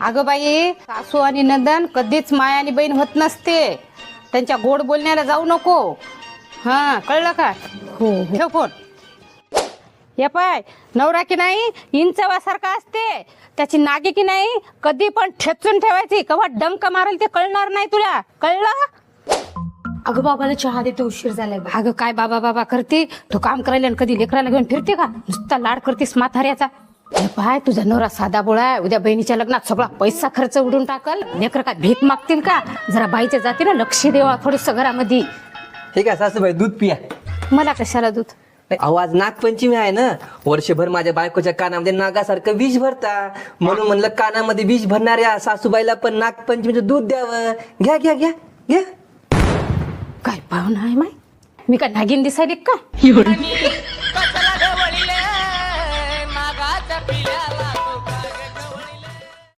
अगं बाई, सासू आणि नंदन कधीच माय आणि बहीण होत नसते. त्यांच्या गोड बोलण्याला जाऊ नको. हा, कळलं का? हो. ठेव फोन. हे पाय, नवरा की नाही इंचवासारखा असते. त्याची नागी की नाही कधी पण ठेचून ठेवायची. कवा डंक मारेल ते कळणार नाही तुला. कळलं? अगं बाबाला चहा देते, उशीर झालाय. अगं काय बाबा बाबा करते तू? काम करायला आणि कधी लेकराला घेऊन फिरते का? नुसता लाड करतेस म्हाताऱ्याचा. हे पाय, तुझा नवरा साधा बोळा आहे. उद्या बहिणीच्या लग्नात सगळा पैसा खर्च उडून टाकल. लेकर काय भीक मागतील का? जरा बाईच्या जातीनं लक्ष देवा थोडस घरामध्ये. ठीक आहे सासूबाई, दूध पिया. मला कशाला दूध? आवाज नागपंचमी आहे ना, वर्षभर माझ्या बायकोच्या कानामध्ये नागासारखं विष भरता, म्हणून म्हणलं कानामध्ये विष भरणाऱ्या सासूबाईला पण नागपंचमीचं दूध द्यावं. घ्या घ्या घ्या घ्या. काय पाहुणा आहे माय? मी काय नागिन दिसायली का?